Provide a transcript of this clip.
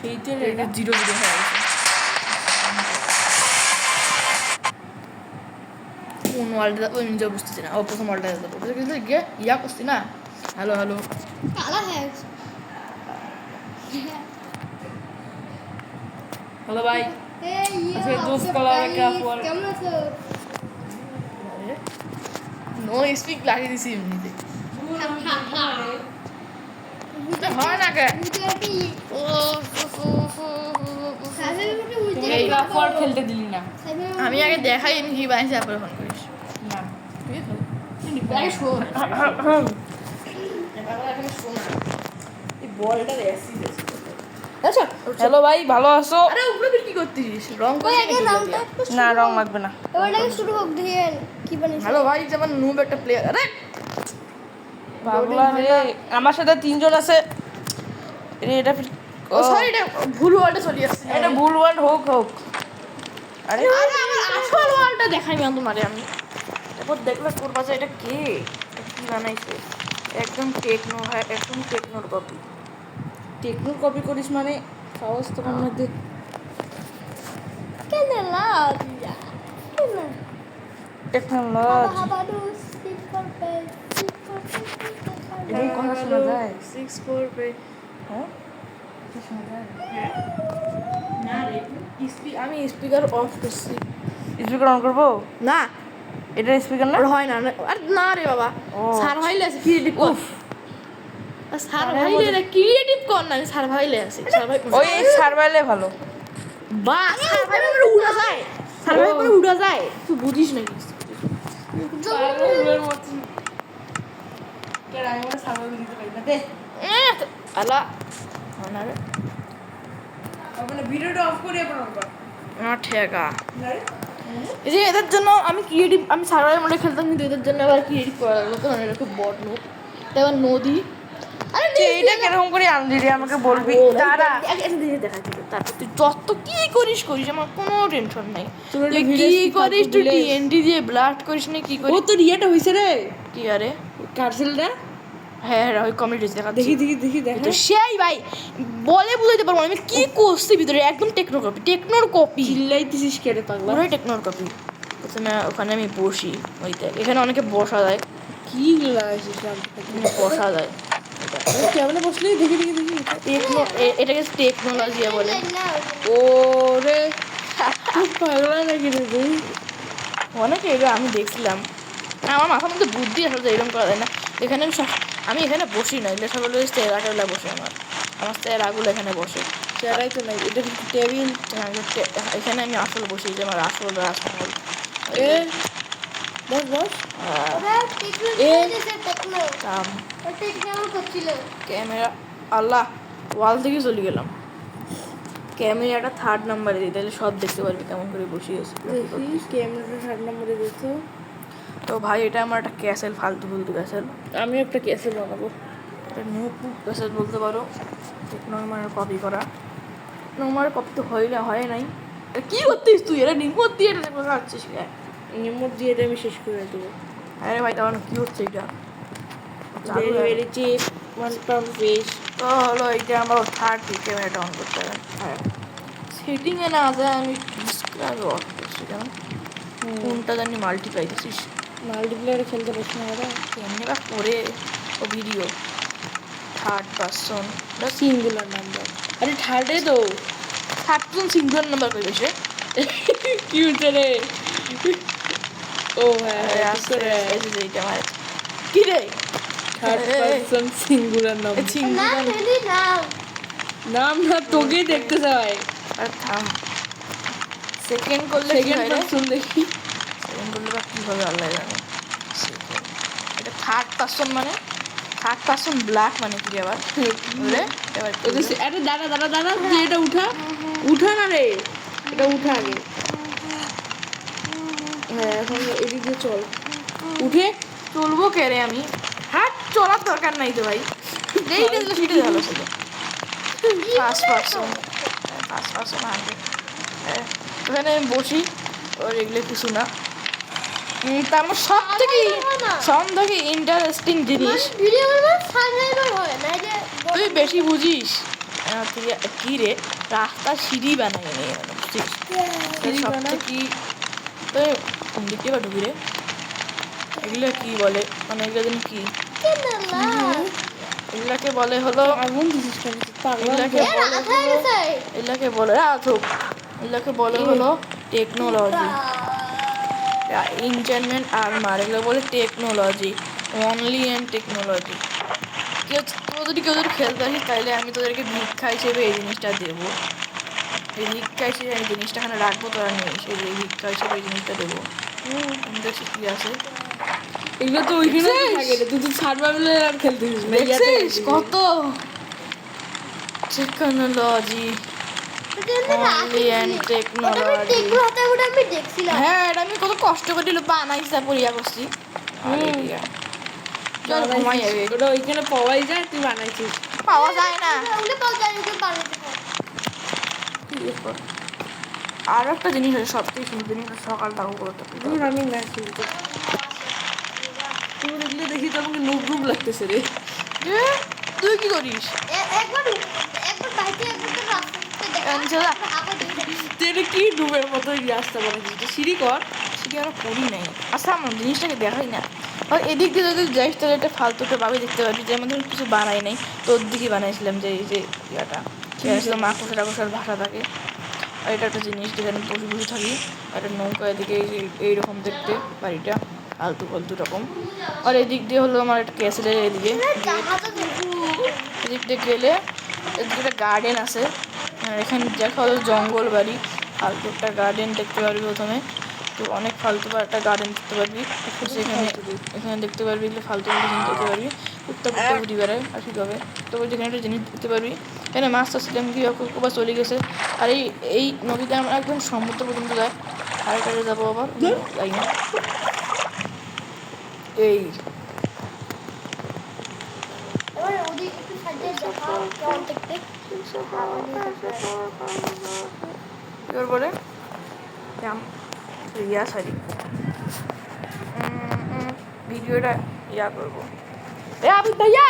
সেইটার এটা 0-0 হয়ে গেছে। কোন ওয়ার্ল্ডে ওই নিজে বুঝতেছি না। ও প্রথম ওয়ার্ল্ডে যেতে পারবো কিন্তু গিয়ে ইয়া করছি না। হ্যালো হ্যালো কালা হয়ে গেছে। হ্যালো ভাই এই আচ্ছা, ইয়া दोस्त को लावा क्या फॉर কেমন আছো? নো স্পিক লাগিয়ে দিছি এমনিতে হয় না কে তুমি क्या फॉर খেলতে দিলি না আমি আগে দেখাই নি কি বানিয়েছি তারপরে ফোন করিস না আরে শোন এই বলটা রেসি আচ্ছা হ্যালো ভাই ভালো আছো আরে উপরে কি করতেছিস রং ওই করে আগে রংটা একটু না রং লাগবে না এবারে শুরু হোক দিয়ে কি বানিয়েছো? হ্যালো ভাই যেমন নুব একটা প্লেয়ার আরে পাগলা রে আমার সাথে তিনজন আছে এটা ও সরি এটা ভুল ওয়ার্ডে চলে আসছে এটা ভুল ওয়ার্ড হোক হোক আরে আরে আমার আসল ওয়ার্ডটা দেখাই না তোমারে আমি তারপর দেখলে তোর পাশে এটা কে এটা কি বানাইছে একদম টেকনো হয় একদম টেকনোর কপি টেকনোর কপি করিস মানে সাহস তোমার মধ্যে কেন লাজিয়া কেন টেকনোলজি হাবাডু স্পিক করবে এই কথা শোনা যায় 6-4 পে হ্যাঁ কি শোনা যায় না রে আমি স্পিকার অফ করছি স্পিকার অন করবো না এটা স্পিকার না ওর হয় না আর না রে বাবা ও। সার্ভাইলে আছে ক্রিয়েটিভ কর সার্ভাইলে ক্রিয়েটিভ কর না আমি সার্ভাইলে আছি সার্ভাইল ওই সার্ভাইলে ভালো বা সার্ভাইলে উড়া যায় সার্ভাইলে উড়া যায় তুই বুঝিস না কিছু আলা না রে ভিডিওটা অফ করে এখন অন কর না ঠেকা এই যে এদের জন্য আমি ক্রিয়েটিভ আমি সার্ভাইভাল মোডে খেলতাম কিন্তু এদের জন্য আবার ক্রিয়েটিভ করা লাগলো কারণ এটা খুব বড় নোট এবার নদী আরে এইটা কিরকম করে আনলি রে আমাকে বলবি তারা দেখাচ্ছি তারপর তুই যত কি করিস করিস আমার কোনো টেনশন নাই তোর তুই একটা কি video করিস skip তুই করতে টিএনটি দিয়ে ব্লাস্ট করিস না কি ও করিস তোর ইয়েটা হইছে রে কি আরে কার্সেলটা হ্যাঁ হ্যাঁ ওই কমেডি দেখাচ্ছি দেখি দেখ তো সেই ভাই বলে বুঝাইতে পারবো না, আমি কি করছি ভিতরে একদম টেকনোর কপি চিল্লাইতেছিস কেটে পাগলা পুরোই টেকনোর কপি প্রথমে ওখানে আমি বসি ওইটা এখানে অনেকে বসা যায় কি লাগাইছিস এখানে বসা যায় কেমনে বসলি দেখি টেকনো এটাকে টেকনোলজি বলে ওরে খুব পাগলা নাকি রে তুই অনেকে এটা আমি দেখছিলাম আমার মাথার মধ্যে বুদ্ধি আসলে এরকম করা যায় না এখানে আমি এখানে বসি না এগুলো সকলে চেয়ারা বসে আমার চেয়ারাগুলো এখানে বসে চেয়ারাই তো নাই এটা কি টেবিল এখানে আমি আসল বসি যে আমার আসল রাজমহল এ বস বস ওরা টেকনো কাম ওটা কেমন করছিল? ক্যামেরা আল্লাহ ওয়াল থেকে চলে গেলাম ক্যামেরাটা 3rd নাম্বারে দিই তাহলে সব দেখতে পারবি কেমন করে বসিয়েছি দেখি ক্যামেরাটা 3rd নম্বরে দেখো তো ভাই এটা আমার একটা ক্যাসেল ফালতু ক্যাসেল আমি একটা ক্যাসেল বানাবো এটা নোটবুক ক্যাসেল বলতে পারো নর্মাল কপি করা নর্মাল কপি তো হয় নাই এটা কি করতিস তুই এটা রিমোট দিয়ে এটা কোথাও যাচ্ছিস রিমোট দিয়ে এটা আমি শেষ করে দেবো আরে ভাই তখন কি হচ্ছে এটা ভেরি ভেরি চিপ ওয়ান পাম ফিশ তো হলো এটা আমার 3rd ক্যামেরাটা অন করতে হবে হ্যাঁ সেটিংয়ে না যায় আমি ডিসক্রাইব অফ করছি কেন কোনটা জানি মাল্টিপ্লাই দিছিস মাল্টিপ্লেয়ারে খেলতে পারছি না ওরা কেমনি বা করে ও video 3rd person singular number আরে থার্ডে তো 3rd পারসন সিঙ্গল নাম্বার করে সে কি হচ্ছে রে ও হ্যাঁ আস্তে এইটা আমার কি রে থার্ড পারসন সিঙ্গুলার নাম্বার না সিঙ্গল রেডি নাও নাম না তোকেই দেখতে চাই আর থাম সেকেন্ড করলে কি সেকেন্ড হয় রে পারসন দেখি সেকেন্ড করলে বা কী হবে আল্লাহ জানে Second। এটা 3rd পারসন মানে 3rd পারসন ব্ল্যাক মানে কি রে আবার বুঝলে এবার কি ওদের হলো? আরে দাঁড়া তুই এটা উঠা না রে এটা উঠা আগে হ্যাঁ এখন এদিক দিয়ে চল উঠে চলবো কে রে আমি হাট চলার দরকার নাই তো ভাই এইটা দিলে সেটা ভালো ছিল ফার্স্ট পারসন ওখানে আমি বসি ওর এগুলো কিছু না তারপর সব থেকে ইন্টারেস্টিং জিনিস ভিডিও করবে সাবস্ক্রাইবার হয় না যে তুই বেশি বুঝিস থেকে কি রে রাস্তা সিঁড়ি বানাই নিয়ে সিঁড়ি সব বানায়? থেকে তো কোন দিক দিয়ে বা ঢুকি রে এগুলো কি বলে মানে এগুলো যেন কি এগুলাকে বলে হলো আগুন দিছিস কেন পাগল এগুলাকে বলে হলো এগুলাকে বলে রাখুক এগুলাকে বলে হলো টেকনোলজি ইনজেনমেন্ট আর্মার এগুলো বলে টেকনোলজি অনলি অ্যান্ড টেকনোলজি তোর যদি কেউ যদি খেলতে আসিস তাহলে আমি তোদেরকে ভিক্ষা হিসেবে এই জিনিসটা দেবো এই ভিক্ষা হিসেবে এই জিনিসটা এখানে রাখবো তোরা নিয়ে সেই ভিক্ষা হিসেবে এই জিনিসটা দেবো আমি দেখছি কি আছে এগুলো তো ওইখানে দেখছিস? থাকে রে তুই তো সার্ভাইভাল আর খেলতেছিস না ইয়াতে দেখছিস খেলতেছিস। কত টেকনোলজি Only and technology. আমি দেখছিলাম হ্যাঁ এটা আমি কত কষ্ট করে দিল বানাইছি পরিয়া করছি চল ঘুমাই যাবে ওটা ওইখানে পাওয়াই যায় তুই বানাইছিস পাওয়া যায় না ওগুলো পাওয়া যায় না, ওগুলো বানাতে হয়। আর একটা জিনিস আছে সব থেকে সুন্দর জিনিস সকালটা করতে ধুর আমি না শুনতে তুই এগুলো দেখি তো আমাকে নুব নুব লাগতেছে রে তুই কি করিস একবার বাইকে একবার তো রাস্তাতে দেখা আঞ্জলা। আবার দেখে তুই এটা কি ডুবের মতো এই রাস্তা বানাইছিস তুই সিঁড়ি কর সেটা আমরা করি নাই আচ্ছা আমার জিনিসটাকে দেখাই না আর এদিক দিয়ে যদি যাইস তাহলে একটা ফালতুটা পাবি দেখতে পাবি যেমন ধরুন কিছু বানাই নাই তোর দিকে বানাইছিলাম যে এই যে ইয়াটা মাকড়সা টাকড়সার ভাষা থাকে আর এটা একটা জিনিস যেখানে বসে বসে থাকি একটা নৌকা এদিকে এইরকম দেখতে বাড়িটা আলতু ফালতু রকম আর এদিক দিয়ে হলো আমার একটা ক্যাসেলের এদিকে জাহাজও দেখো এদিক দিয়ে গেলে এদিকে একটা গার্ডেন আছে আর এখানে দেখা হলো জঙ্গল বাড়ি ফালতু একটা গার্ডেন দেখতে পারবি প্রথমে তো অনেক ফালতু একটা গার্ডেন দেখতে পারবি তো সেখানে এখানে দেখতে পারবি এগুলো ফালতু জিনিস দেখতে পারবি উত্তর উত্তর ঘুরি বেড়ায় আর ঠিক হবে তো যেখানে একটা জিনিস দেখতে পারবি এখানে মাছ চাষিলাম কি বা চলে গেছে আর এই নদীতে আমরা একদম সমুদ্র পর্যন্ত যায় আর কাছে যাবো আবার যাই না এই এবার ওদিকে একটু সাইডে দেখাও কেমন দেখতে এবার বলে ইয়া সারি ভিডিওটা ইয়া করবো এ আবিদ ভাইয়া